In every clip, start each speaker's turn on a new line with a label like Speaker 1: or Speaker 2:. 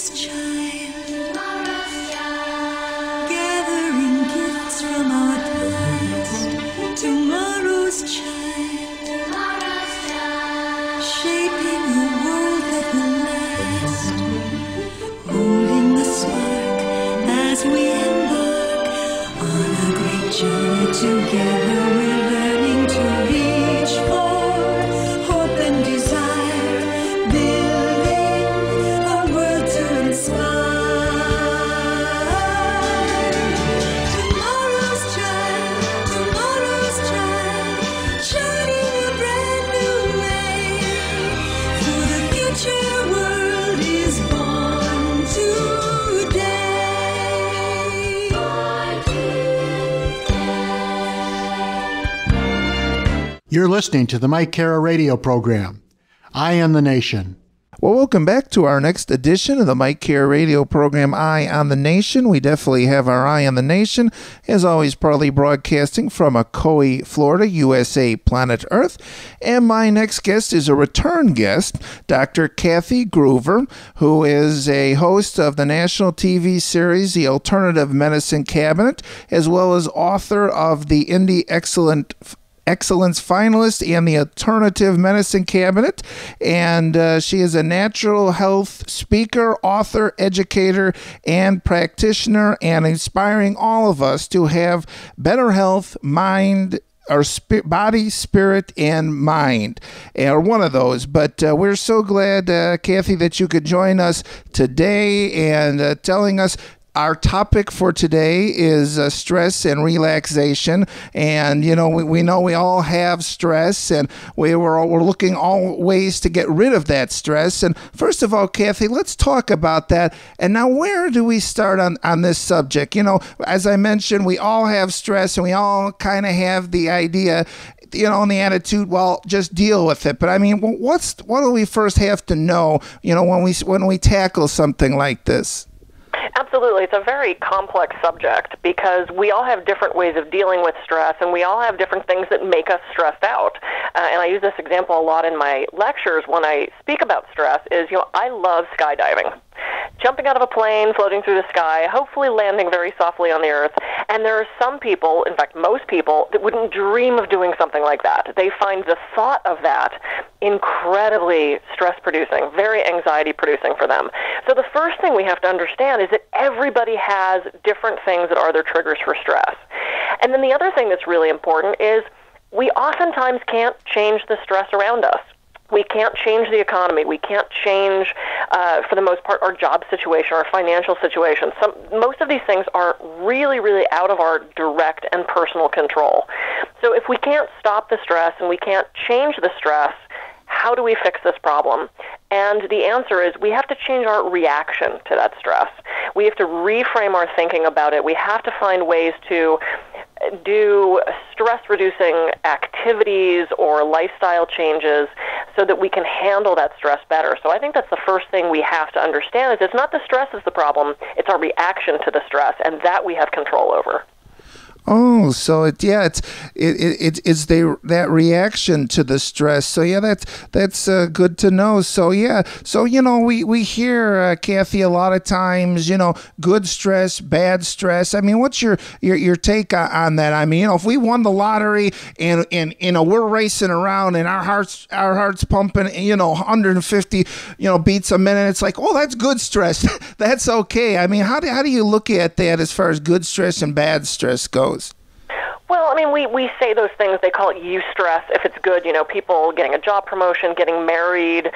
Speaker 1: Tomorrow's child, gathering gifts from our past. Tomorrow's child, shaping a world that will last. Holding the spark as we embark on a great journey together. We're learning to reach for hope and desire, building a world to inspire. Tomorrow's child, shining a brand new way. For the future world is born today.
Speaker 2: You're listening to the Mike Cara radio program, Eye on the Nation.
Speaker 3: Well, welcome back to our next edition of the Mike Cara radio program, Eye on the Nation. We definitely have our eye on the nation, as always, proudly broadcasting from Ocoee, Florida, USA, planet Earth. And my next guest is a return guest, Dr. Kathy Gruver, who is a host of the national TV series, The Alternative Medicine Cabinet, as well as author of the Indie Excellence finalist and the Alternative Medicine Cabinet, and she is a natural health speaker, author, educator, and practitioner, and inspiring all of us to have better health, mind, or body, spirit, and mind, or one of those. But we're so glad, Kathy, that you could join us today and telling us. Our topic for today is stress and relaxation, and we know we all have stress, and we're looking all ways to get rid of that stress. And first of all, Kathy, let's talk about that. And now, where do we start on this subject? As I mentioned, we all have stress, and we all kind of have the idea, and the attitude, well, just deal with it. But I mean, what do we first have to know, when we tackle something like this?
Speaker 4: Absolutely. It's a very complex subject because we all have different ways of dealing with stress, and we all have different things that make us stressed out. And I use this example a lot in my lectures when I speak about stress is, I love skydiving. Jumping out of a plane, floating through the sky, hopefully landing very softly on the earth. And there are some people, in fact, most people, that wouldn't dream of doing something like that. They find the thought of that incredibly stress-producing, very anxiety-producing for them. So the first thing we have to understand is that everybody has different things that are their triggers for stress. And then the other thing that's really important is we oftentimes can't change the stress around us. We can't change the economy. We can't change, for the most part, our job situation, our financial situation. Most of these things are really, really out of our direct and personal control. So if we can't stop the stress and we can't change the stress, how do we fix this problem? And the answer is we have to change our reaction to that stress. We have to reframe our thinking about it. We have to find ways to do stress-reducing activities or lifestyle changes so that we can handle that stress better. So I think that's the first thing we have to understand is it's not the stress is the problem, it's our reaction to the stress, and that we have control over.
Speaker 3: Oh, so it's that reaction to the stress. So yeah, that's good to know. So yeah, so we hear Kathy a lot of times, good stress, bad stress. I mean, what's your take on that? I mean, if we won the lottery and we're racing around and our hearts pumping, 150 beats a minute, it's like, oh, that's good stress. That's okay. I mean, how do you look at that as far as good stress and bad stress goes?
Speaker 4: Well, I mean, we say those things, they call it eustress if it's good, people getting a job promotion, getting married,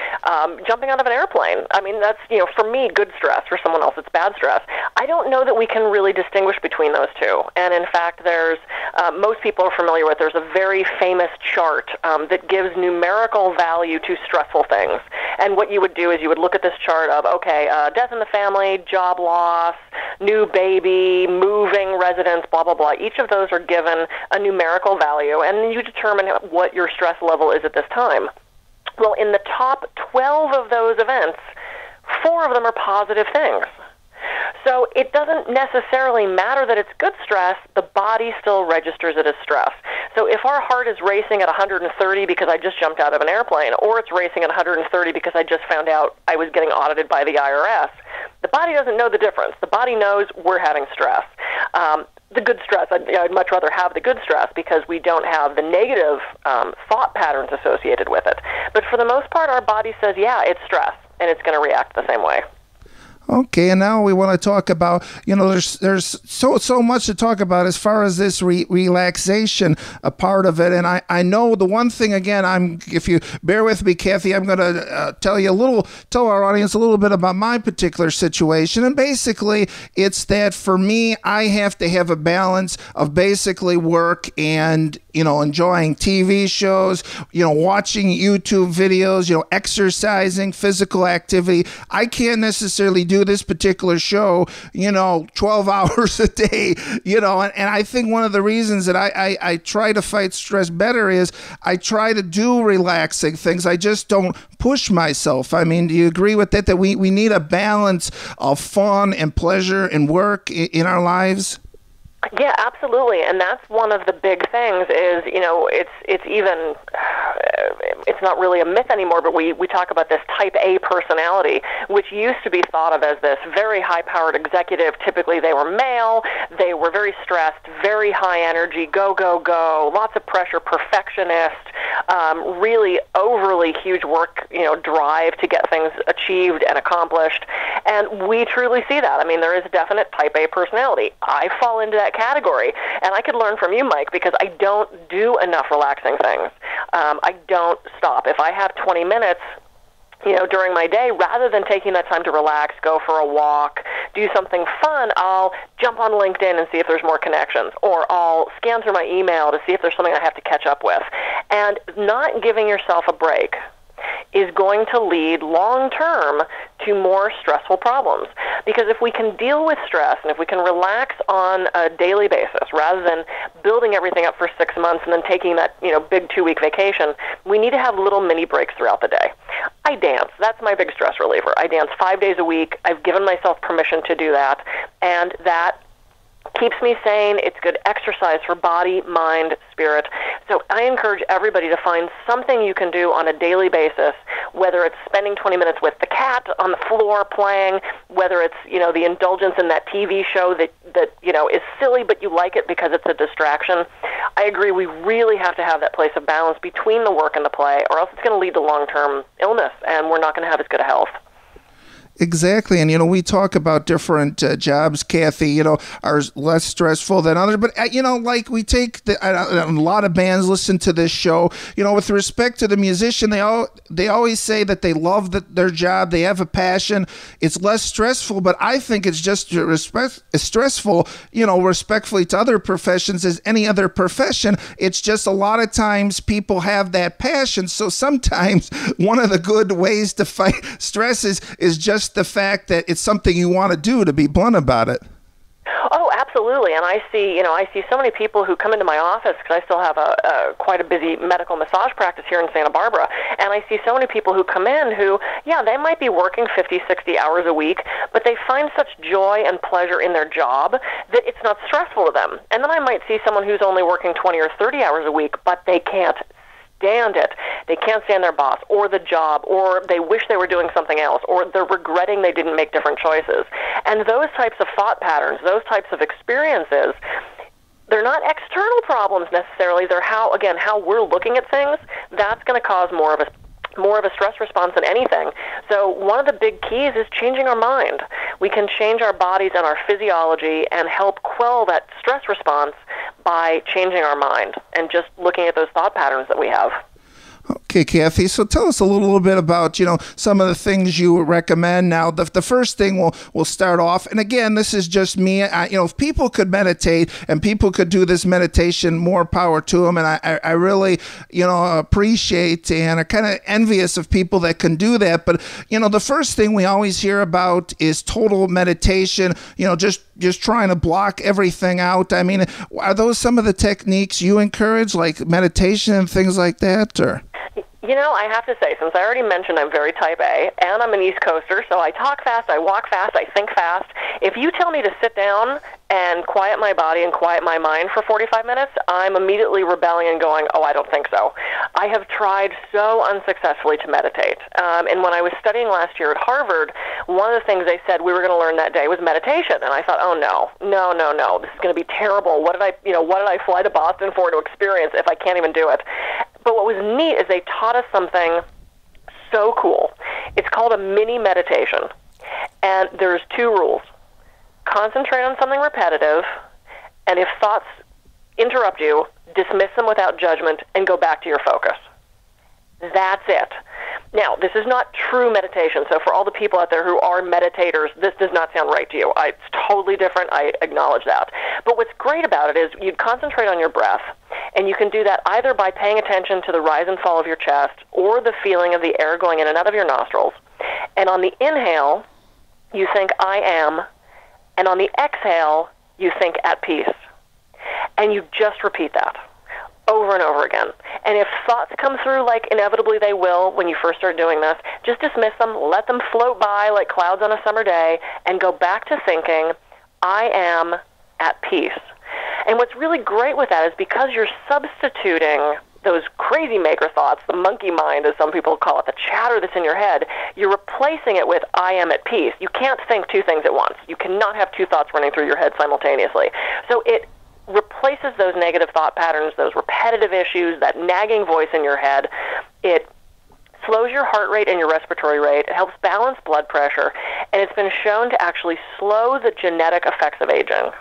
Speaker 4: jumping out of an airplane. I mean, that's, for me, good stress. For someone else, it's bad stress. I don't know that we can really distinguish between those two. And in fact, most people are familiar with, there's a very famous chart that gives numerical value to stressful things. And what you would do is you would look at this chart of, okay, death in the family, job loss, new baby, moving residence, blah, blah, blah. Each of those are given a numerical value, and then you determine what your stress level is at this time. Well, in the top 12 of those events, 4 of them are positive things. So it doesn't necessarily matter that it's good stress, the body still registers it as stress. So if our heart is racing at 130 because I just jumped out of an airplane, or it's racing at 130 because I just found out I was getting audited by the IRS, The body doesn't know the difference. The body knows we're having stress. The good stress, I'd much rather have the good stress because we don't have the negative thought patterns associated with it. But for the most part, our body says, yeah, it's stress, and it's going to react the same way.
Speaker 3: Okay, and now we want to talk about, there's so much to talk about as far as this relaxation, a part of it. And I know the one thing, again, if you bear with me, Kathy, I'm going to tell our audience a little bit about my particular situation. And basically, it's that for me, I have to have a balance of basically work and, enjoying TV shows, watching YouTube videos, exercising, physical activity. I can't necessarily do this particular show, 12 hours a day, and I think one of the reasons that I try to fight stress better is I try to do relaxing things. I just don't push myself. I mean, do you agree with that we need a balance of fun and pleasure and work in our lives?
Speaker 4: Yeah, absolutely, and that's one of the big things is, it's not really a myth anymore, but we talk about this type A personality, which used to be thought of as this very high-powered executive. Typically, they were male, they were very stressed, very high energy, go, go, go, lots of pressure, perfectionist, really overly huge work, drive to get things achieved and accomplished, and we truly see that. I mean, there is a definite type A personality. I fall into that category, and I could learn from you, Mike, because I don't do enough relaxing things. I don't stop. If I have 20 minutes, during my day, rather than taking that time to relax, go for a walk, do something fun, I'll jump on LinkedIn and see if there's more connections, or I'll scan through my email to see if there's something I have to catch up with. And not giving yourself a break is going to lead long-term to more stressful problems. Because if we can deal with stress and if we can relax on a daily basis rather than building everything up for 6 months and then taking that big 2-week vacation, we need to have little mini breaks throughout the day. I dance. That's my big stress reliever. I dance 5 days a week. I've given myself permission to do that, and that keeps me sane. It's good exercise for body, mind, spirit. So I encourage everybody to find something you can do on a daily basis, whether it's spending 20 minutes with the cat on the floor playing, whether it's, the indulgence in that TV show that is silly, but you like it because it's a distraction. I agree, we really have to have that place of balance between the work and the play, or else it's going to lead to long-term illness, and we're not going to have as good a health.
Speaker 3: Exactly. And, we talk about different jobs, Kathy, are less stressful than others. But, like we take a lot of bands listen to this show, with respect to the musician, they always say that they love their job. They have a passion. It's less stressful. But I think it's just as stressful, respectfully to other professions as any other profession. It's just a lot of times people have that passion. So sometimes one of the good ways to fight stress is just the fact that it's something you want to do, to be blunt about it.
Speaker 4: Oh, absolutely. And I see so many people who come into my office, because I still have quite a busy medical massage practice here in Santa Barbara, and I see so many people who come in who, they might be working 50, 60 hours a week, but they find such joy and pleasure in their job that it's not stressful to them. And then I might see someone who's only working 20 or 30 hours a week, but they can't stand it. They can't stand their boss or the job, or they wish they were doing something else, or they're regretting they didn't make different choices. And those types of thought patterns, those types of experiences, they're not external problems necessarily. They're how we're looking at things. That's going to cause more of a stress response than anything. So one of the big keys is changing our mind. We can change our bodies and our physiology and help quell that stress response by changing our mind and just looking at those thought patterns that we have.
Speaker 3: Okay, Kathy, so tell us a little bit about, some of the things you recommend. Now, the first thing we'll start off, and again, this is just me, if people could meditate and people could do this meditation, more power to them, and I really, appreciate and are kind of envious of people that can do that, but, the first thing we always hear about is total meditation, just trying to block everything out. I mean, are those some of the techniques you encourage, like meditation and things like that, or?
Speaker 4: I have to say, since I already mentioned I'm very type A, and I'm an East Coaster, so I talk fast, I walk fast, I think fast. If you tell me to sit down and quiet my body and quiet my mind for 45 minutes, I'm immediately rebelling and going, oh, I don't think so. I have tried so unsuccessfully to meditate. And when I was studying last year at Harvard, one of the things they said we were going to learn that day was meditation. And I thought, oh, no, this is going to be terrible. What did I fly to Boston for to experience if I can't even do it? But what was neat is they taught us something so cool. It's called a mini meditation. And there's 2 rules. Concentrate on something repetitive, and if thoughts interrupt you, dismiss them without judgment and go back to your focus. That's it. Now, this is not true meditation, so for all the people out there who are meditators, this does not sound right to you. It's totally different. I acknowledge that. But what's great about it is you'd concentrate on your breath, and you can do that either by paying attention to the rise and fall of your chest or the feeling of the air going in and out of your nostrils. And on the inhale, you think, I am, and on the exhale, you think at peace. And you just repeat that over and over again. And if thoughts come through, like inevitably they will when you first start doing this, just dismiss them, let them float by like clouds on a summer day, and go back to thinking, I am at peace. And what's really great with that is because you're substituting those crazy maker thoughts, the monkey mind, as some people call it, the chatter that's in your head, you're replacing it with, I am at peace. You can't think 2 things at once. You cannot have 2 thoughts running through your head simultaneously. So it replaces those negative thought patterns, those repetitive issues, that nagging voice in your head. It slows your heart rate and your respiratory rate. It helps balance blood pressure. And it's been shown to actually slow the genetic effects of aging.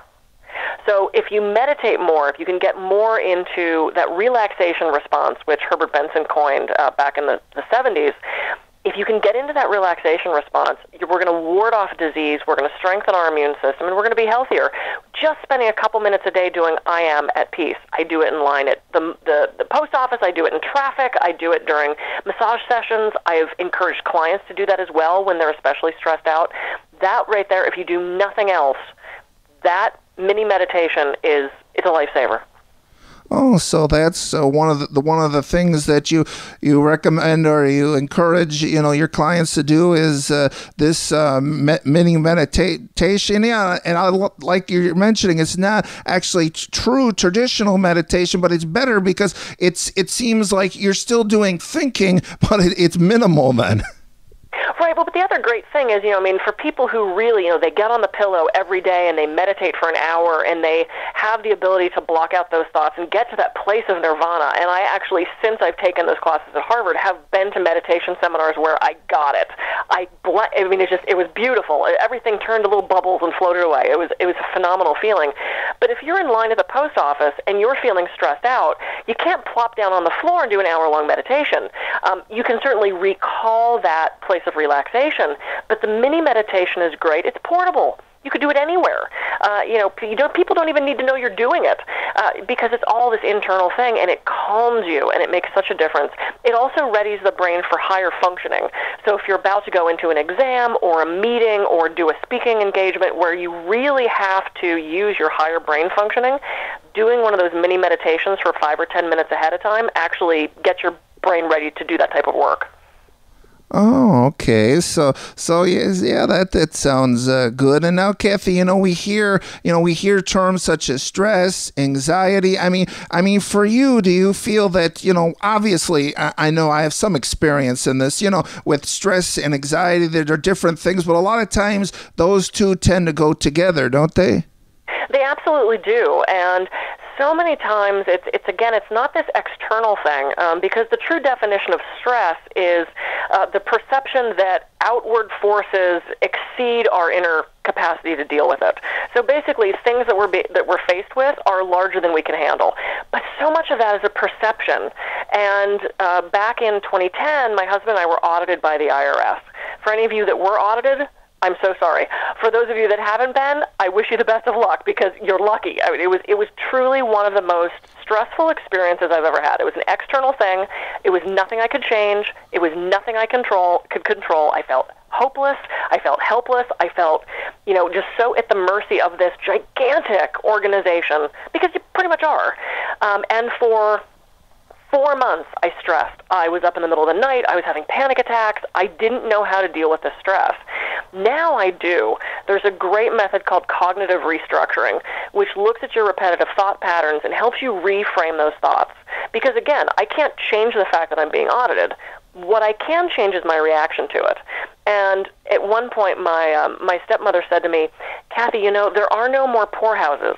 Speaker 4: So if you meditate more, if you can get more into that relaxation response, which Herbert Benson coined back in the 70s, if you can get into that relaxation response, we're going to ward off disease, we're going to strengthen our immune system, and we're going to be healthier. Just spending a couple minutes a day doing I am at peace. I do it in line at the post office. I do it in traffic. I do it during massage sessions. I've encouraged clients to do that as well when they're especially stressed out. That right there, if you do nothing else, that mini meditation is a lifesaver.
Speaker 3: Oh, so that's one of the things that you recommend or you encourage your clients to do is this mini meditation. Yeah, and like you're mentioning, it's not actually true traditional meditation, but it's better because it seems like you're still doing thinking, but it's minimal then.
Speaker 4: Right, but the other great thing is, for people who really, they get on the pillow every day and they meditate for an hour and they have the ability to block out those thoughts and get to that place of nirvana. And I actually, since I've taken those classes at Harvard, have been to meditation seminars where I got it. It was beautiful. Everything turned to little bubbles and floated away. It was a phenomenal feeling. But if you're in line at the post office and you're feeling stressed out, you can't plop down on the floor and do an hour-long meditation. You can certainly recall that place of relaxation, but the mini meditation is great. It's portable. You could do it anywhere. People don't even need to know you're doing it because it's all this internal thing, and it calms you, and it makes such a difference. It also readies the brain for higher functioning. So if you're about to go into an exam or a meeting or do a speaking engagement where you really have to use your higher brain functioning, doing one of those mini meditations for 5 or 10 minutes ahead of time actually gets your brain ready to do that type of work.
Speaker 3: Oh, okay. So yes, yeah, that sounds good. And now, Kathy, we hear terms such as stress, anxiety. I mean, for you, do you feel that, obviously, I know I have some experience in this, with stress and anxiety, there are different things, but a lot of times those two tend to go together, don't they?
Speaker 4: They absolutely do. And so many times it's not this external thing, because the true definition of stress is the perception that outward forces exceed our inner capacity to deal with it. So basically, things that we're faced with are larger than we can handle. But so much of that is a perception. And back in 2010, my husband and I were audited by the IRS. For any of you that were audited, I'm so sorry. For those of you that haven't been, I wish you the best of luck because you're lucky. It was truly one of the most stressful experiences I've ever had. It was an external thing. It was nothing I could change. It was nothing I could control. I felt hopeless. I felt helpless. I felt, just so at the mercy of this gigantic organization, because you pretty much are. And for 4 months, I stressed. I was up in the middle of the night. I was having panic attacks. I didn't know how to deal with the stress. Now I do. there's a great method called cognitive restructuring, which looks at your repetitive thought patterns and helps you reframe those thoughts. Because again, I can't change the fact that I'm being audited. What I can change is my reaction to it. And at one point, my stepmother said to me, Kathy, there are no more poorhouses.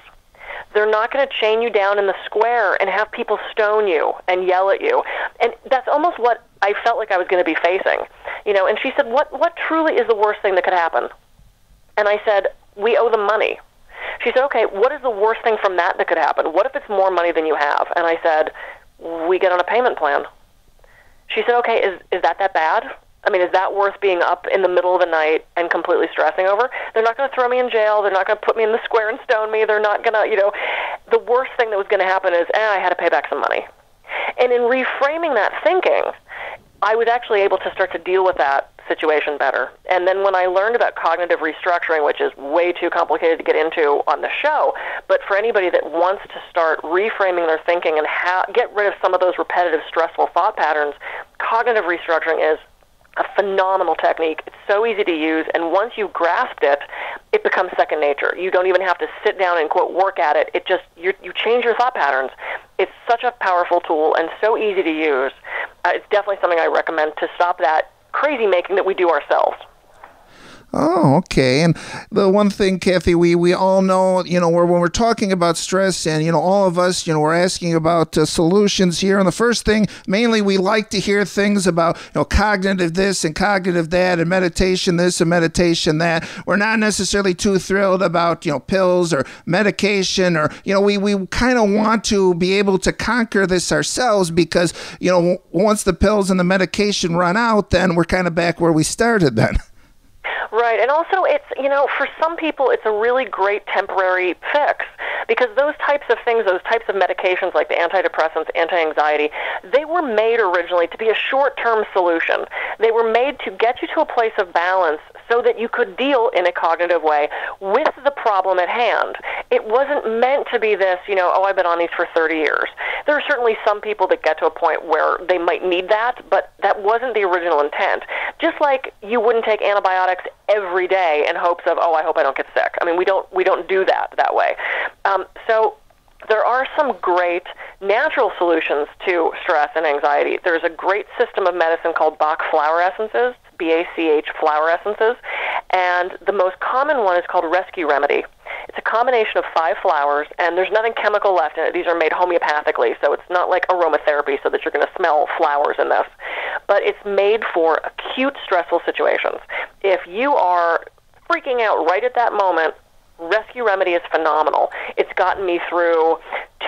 Speaker 4: They're not going to chain you down in the square and have people stone you and yell at you. And that's almost what I felt like I was going to be facing. And she said, what truly is the worst thing that could happen? And I said, we owe them money. She said, okay, what is the worst thing from that could happen? What if it's more money than you have? And I said, we get on a payment plan. She said, okay, is that bad? I mean, is that worth being up in the middle of the night and completely stressing over? They're not going to throw me in jail. They're not going to put me in the square and stone me. They're not going to, the worst thing that was going to happen is, I had to pay back some money. And in reframing that thinking, I was actually able to start to deal with that situation better. And then when I learned about cognitive restructuring, which is way too complicated to get into on the show, but for anybody that wants to start reframing their thinking and get rid of some of those repetitive, stressful thought patterns, cognitive restructuring is a phenomenal technique. It's so easy to use, and once you've grasped it, it becomes second nature. You don't even have to sit down and, quote, work at it. It just, you change your thought patterns. It's such a powerful tool and so easy to use. It's definitely something I recommend to stop that crazy making that we do ourselves.
Speaker 3: Oh, okay. And the one thing, Kathy, we all know, when we're talking about stress and, all of us, we're asking about solutions here. And the first thing, mainly we like to hear things about, cognitive this and cognitive that and meditation this and meditation that. We're not necessarily too thrilled about, pills or medication or, we kind of want to be able to conquer this ourselves because, once the pills and the medication run out, then we're kind of back where we started then.
Speaker 4: Right, and also it's, for some people it's a really great temporary fix because those types of things, those types of medications like the antidepressants, anti-anxiety, they were made originally to be a short-term solution. They were made to get you to a place of balance so that you could deal in a cognitive way with the problem at hand. It wasn't meant to be this, I've been on these for 30 years. There are certainly some people that get to a point where they might need that, but that wasn't the original intent. Just like you wouldn't take antibiotics every day in hopes of, I hope I don't get sick. I mean, we don't do that way. So there are some great natural solutions to stress and anxiety. There's a great system of medicine called Bach flower essences, BACH flower essences, and the most common one is called Rescue Remedy. It's a combination of 5 flowers, and there's nothing chemical left in it. These are made homeopathically, so it's not like aromatherapy so that you're going to smell flowers in this. But it's made for acute stressful situations. If you are freaking out right at that moment, Rescue Remedy is phenomenal. It's gotten me through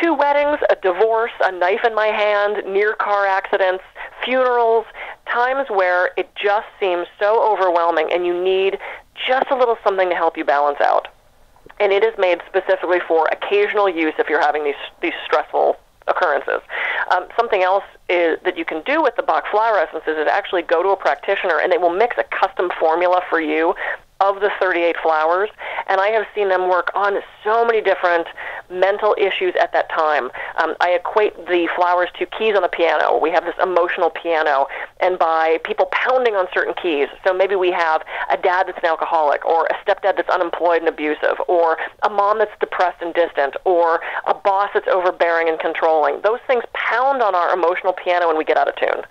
Speaker 4: 2 weddings, a divorce, a knife in my hand, near car accidents, funerals, times where it just seems so overwhelming and you need just a little something to help you balance out. And it is made specifically for occasional use if you're having these stressful occurrences. Something else is that you can do with the Bach flower essences is actually go to a practitioner and they will mix a custom formula for you of the 38 flowers, and I have seen them work on so many different mental issues at that time. I equate the flowers to keys on a piano. We have this emotional piano, and by people pounding on certain keys, so maybe we have a dad that's an alcoholic, or a stepdad that's unemployed and abusive, or a mom that's depressed and distant, or a boss that's overbearing and controlling. Those things pound on our emotional piano and we get out of tune.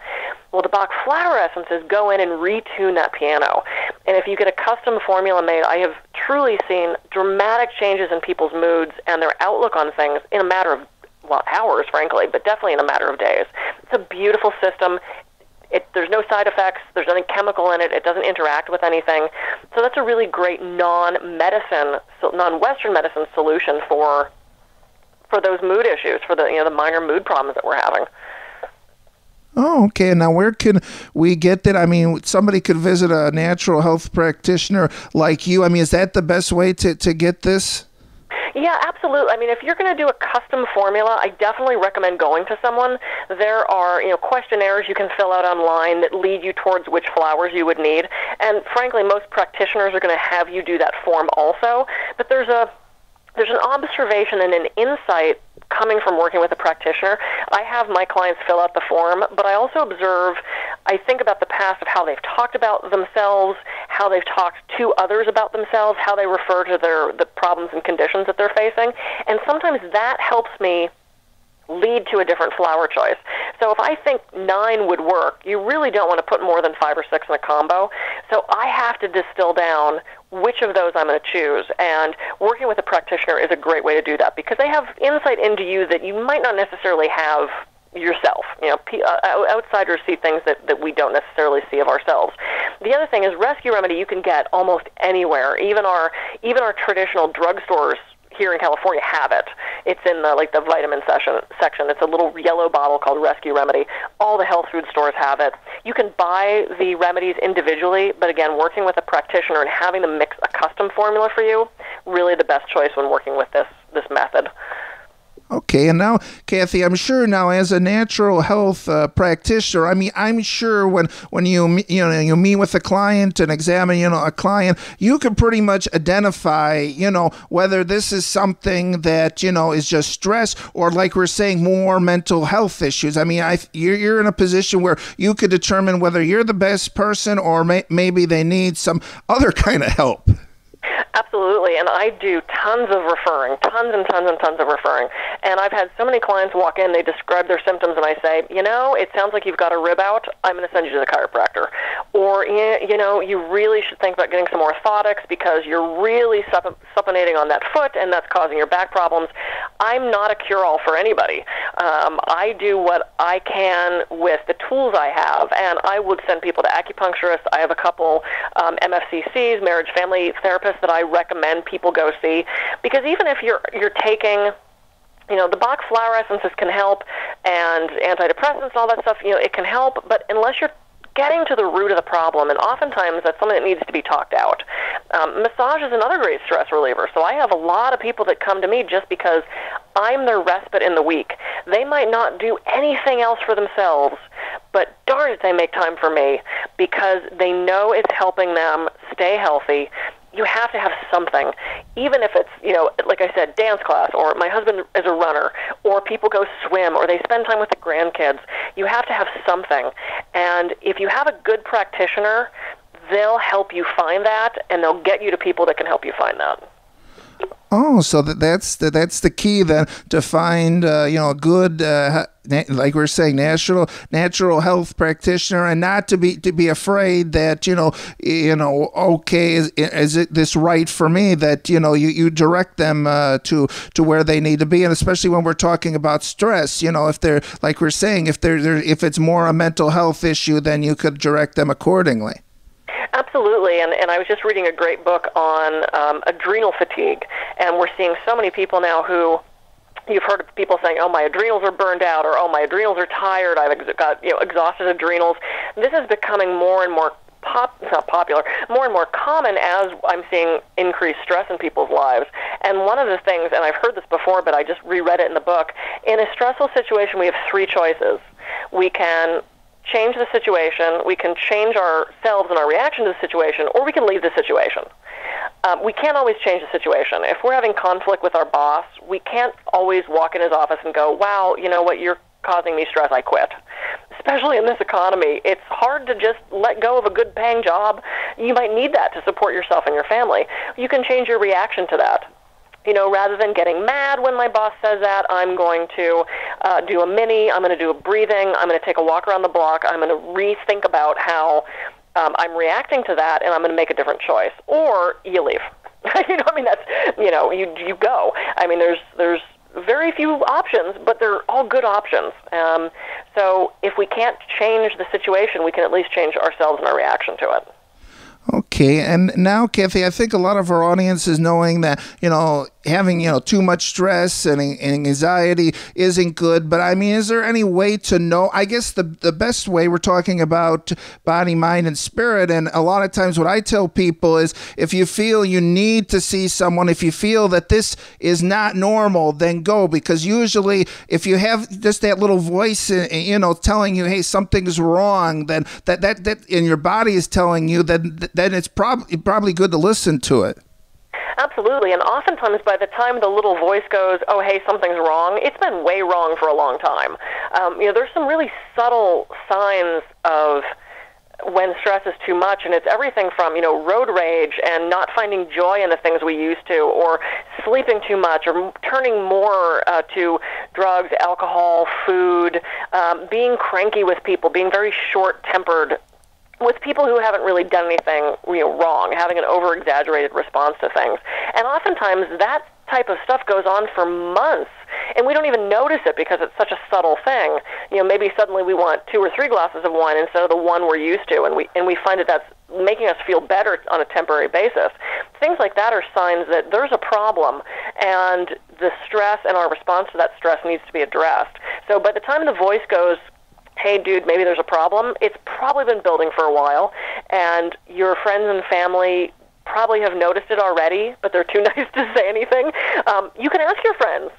Speaker 4: Well, the Bach flower essences go in and retune that piano. And if you get a custom formula made, I have truly seen dramatic changes in people's moods and their outlook on things in a matter of, hours, frankly, but definitely in a matter of days. It's a beautiful system. There's no side effects. There's nothing chemical in it. It doesn't interact with anything. So that's a really great non-Western medicine solution for those mood issues, for the minor mood problems that we're having.
Speaker 3: Oh, okay. Now, where can we get that? I mean, somebody could visit a natural health practitioner like you. I mean, is that the best way to get this?
Speaker 4: Yeah, absolutely. I mean, if you're going to do a custom formula, I definitely recommend going to someone. There are, questionnaires you can fill out online that lead you towards which flowers you would need. And frankly, most practitioners are going to have you do that form also. But there's an observation and an insight coming from working with a practitioner. I have my clients fill out the form, but I also observe, I think about the past of how they've talked about themselves, how they've talked to others about themselves, how they refer to the problems and conditions that they're facing. And sometimes that helps me lead to a different flower choice. So if I think 9 would work, you really don't want to put more than 5 or 6 in a combo. So I have to distill down which of those I'm going to choose. And working with a practitioner is a great way to do that because they have insight into you that you might not necessarily have yourself. Outsiders see things that we don't necessarily see of ourselves. The other thing is rescue remedy you can get almost anywhere. Even our traditional drugstores here in California have it. It's in the vitamin section. It's a little yellow bottle called Rescue Remedy. All the health food stores have it. You can buy the remedies individually, but again, working with a practitioner and having them mix a custom formula for you, really the best choice when working with this method.
Speaker 3: Okay, and now, Kathy, I'm sure now as a natural health practitioner, I mean, I'm sure when you meet with a client and examine, a client, you can pretty much identify, whether this is something that, is just stress or, like we're saying, more mental health issues. I mean, you're in a position where you could determine whether you're the best person or maybe they need some other kind of help.
Speaker 4: Absolutely, and I do tons of referring, tons of referring. And I've had so many clients walk in, they describe their symptoms, and I say, it sounds like you've got a rib out, I'm going to send you to the chiropractor. Or, you really should think about getting some orthotics because you're really supinating on that foot, and that's causing your back problems. I'm not a cure-all for anybody. I do what I can with the tools I have, and I would send people to acupuncturists. I have a couple MFCCs, marriage family therapists, that I recommend people go see, because even if you're taking, the Bach flower essences can help, and antidepressants and all that stuff, it can help, but unless you're getting to the root of the problem, and oftentimes that's something that needs to be talked out. Massage is another great stress reliever, so I have a lot of people that come to me just because I'm their respite in the week. They might not do anything else for themselves, but darn it, they make time for me because they know it's helping them stay healthy. You have to have something, even if it's, like I said, dance class, or my husband is a runner, or people go swim, or they spend time with the grandkids. You have to have something. And if you have a good practitioner, they'll help you find that, and they'll get you to people that can help you find that.
Speaker 3: Oh, so that's the key then, to find a good like we're saying, natural health practitioner, and not to be afraid that okay, is it this right for me? That you direct them to where they need to be, and especially when we're talking about stress, if they're, like we're saying, if it's more a mental health issue, then you could direct them accordingly.
Speaker 4: Absolutely, and I was just reading a great book on adrenal fatigue, and we're seeing so many people now who, you've heard of people saying, oh, my adrenals are burned out, or oh, my adrenals are tired, I've got exhausted adrenals. This is becoming more and more more and more common as I'm seeing increased stress in people's lives. And one of the things, and I've heard this before, but I just reread it in the book, in a stressful situation we have 3 choices. We can change the situation, we can change ourselves and our reaction to the situation, or we can leave the situation. We can't always change the situation. If we're having conflict with our boss, we can't always walk in his office and go, wow, you know what, you're causing me stress, I quit. Especially in this economy, it's hard to just let go of a good paying job. You might need that to support yourself and your family. You can change your reaction to that. Rather than getting mad when my boss says that, I'm going to do a mini, I'm going to do a breathing, I'm going to take a walk around the block, I'm going to rethink about how I'm reacting to that, and I'm going to make a different choice. Or you leave. That's, you go. I mean, there's very few options, but they're all good options. So if we can't change the situation, we can at least change ourselves and our reaction to it.
Speaker 3: Okay, and now, Kathy, I think a lot of our audience is knowing that, having, too much stress and anxiety isn't good. But, I mean, is there any way to know? I guess the best way, we're talking about body, mind, and spirit. And a lot of times what I tell people is, if you feel you need to see someone, if you feel that this is not normal, then go. Because usually if you have just that little voice, telling you, hey, something's wrong, then that and your body is telling you, then it's probably good to listen to it.
Speaker 4: Absolutely, and oftentimes by the time the little voice goes, oh, hey, something's wrong, it's been way wrong for a long time. There's some really subtle signs of when stress is too much, and it's everything from, road rage and not finding joy in the things we used to, or sleeping too much, or turning more to drugs, alcohol, food, being cranky with people, being very short-tempered with people who haven't really done anything wrong, having an over-exaggerated response to things. And oftentimes that type of stuff goes on for months, and we don't even notice it because it's such a subtle thing. Maybe suddenly we want 2 or 3 glasses of wine instead of the one we're used to, and we find that that's making us feel better on a temporary basis. Things like that are signs that there's a problem, and the stress and our response to that stress needs to be addressed. So by the time the voice goes, hey, dude, maybe there's a problem, it's probably been building for a while, and your friends and family probably have noticed it already, but they're too nice to say anything. You can ask your friends,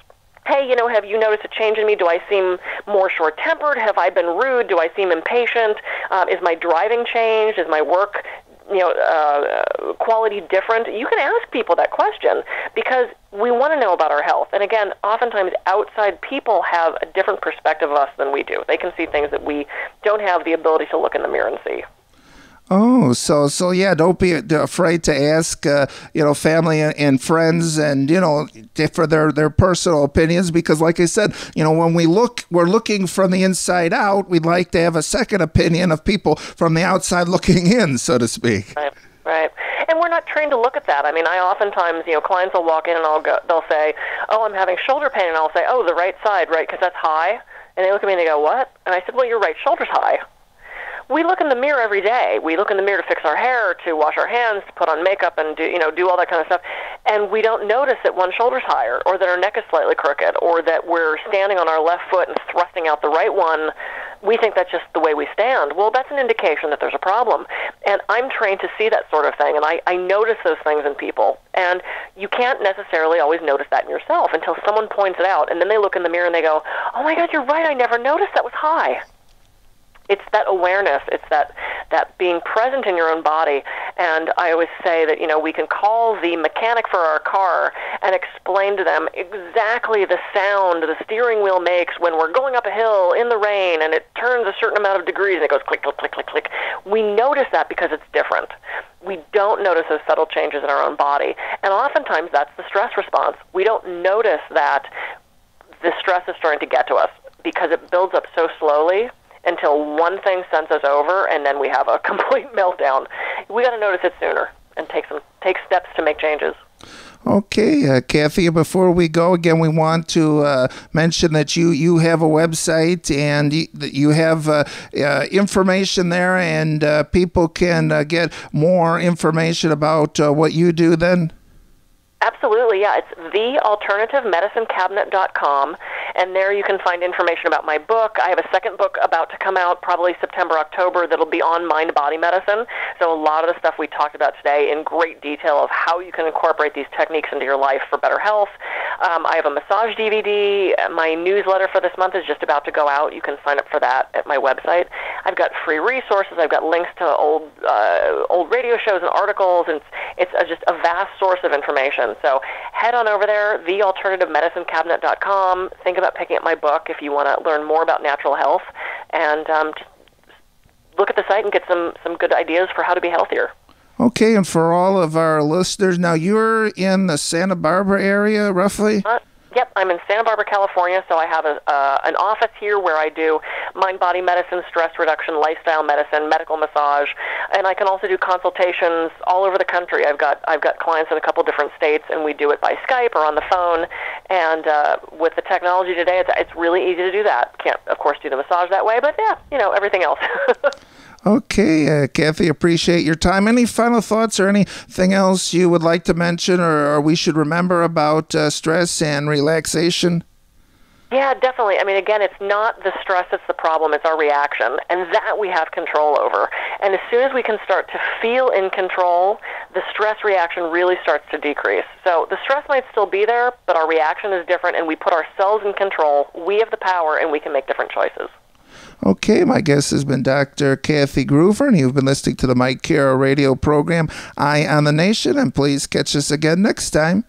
Speaker 4: hey, have you noticed a change in me? Do I seem more short-tempered? Have I been rude? Do I seem impatient? Is my driving changed? Is my work quality different? You can ask people that question because we want to know about our health. And again, oftentimes outside people have a different perspective of us than we do. They can see things that we don't have the ability to look in the mirror and see.
Speaker 3: Oh, so yeah, don't be afraid to ask, family and friends and, for their personal opinions, because like I said, when we're looking from the inside out, we'd like to have a second opinion of people from the outside looking in, so to speak.
Speaker 4: Right. And we're not trained to look at that. I mean, I oftentimes, clients will walk in and they'll say, oh, I'm having shoulder pain, and I'll say, oh, the right side, right, because that's high. And they look at me and they go, what? And I said, well, your right shoulder's high. We look in the mirror every day. We look in the mirror to fix our hair, to wash our hands, to put on makeup, and do all that kind of stuff. And we don't notice that one shoulder's higher, or that our neck is slightly crooked, or that we're standing on our left foot and thrusting out the right one. We think that's just the way we stand. Well, that's an indication that there's a problem. And I'm trained to see that sort of thing, and I notice those things in people. And you can't necessarily always notice that in yourself until someone points it out, and then they look in the mirror and they go, oh my God, you're right, I never noticed that was high. It's that awareness. It's that being present in your own body. And I always say that, we can call the mechanic for our car and explain to them exactly the sound the steering wheel makes when we're going up a hill in the rain and it turns a certain amount of degrees and it goes click, click, click, click, click. We notice that because it's different. We don't notice those subtle changes in our own body. And oftentimes that's the stress response. We don't notice that the stress is starting to get to us because it builds up so slowly until one thing sends us over, and then we have a complete meltdown. We got to notice it sooner and take steps to make changes.
Speaker 3: Okay, Kathy, before we go, again, we want to mention that you have a website and you have information there, and people can get more information about what you do then?
Speaker 4: Absolutely, yeah. It's thealternativeMedicineCabinet.com, and there you can find information about my book. I have a second book about to come out probably September, October that'll be on mind-body medicine. So a lot of the stuff we talked about today in great detail of how you can incorporate these techniques into your life for better health. I have a massage DVD. My newsletter for this month is just about to go out. You can sign up for that at my website. I've got free resources. I've got links to old radio shows and articles, and it's just a vast source of information. So head on over there, thealternativeMedicineCabinet.com. Think about picking up my book if you want to learn more about natural health, and just look at the site and get some good ideas for how to be healthier.
Speaker 3: Okay, and for all of our listeners, now you're in the Santa Barbara area, roughly?
Speaker 4: Yep, I'm in Santa Barbara, California, so I have an office here where I do mind-body medicine, stress reduction, lifestyle medicine, medical massage, and I can also do consultations all over the country. I've got clients in a couple different states, and we do it by Skype or on the phone, and with the technology today, it's really easy to do that. Can't, of course, do the massage that way, but yeah, everything else.
Speaker 3: Okay, Kathy, appreciate your time. Any final thoughts or anything else you would like to mention or we should remember about stress and relaxation?
Speaker 4: Yeah, definitely. I mean, again, it's not the stress that's the problem, it's our reaction, and that we have control over. And as soon as we can start to feel in control, the stress reaction really starts to decrease. So the stress might still be there, but our reaction is different, and we put ourselves in control. We have the power, and we can make different choices.
Speaker 3: Okay, my guest has been Dr. Kathy Gruver, and you've been listening to the Mike Cara radio program, Eye on the Nation, and please catch us again next time.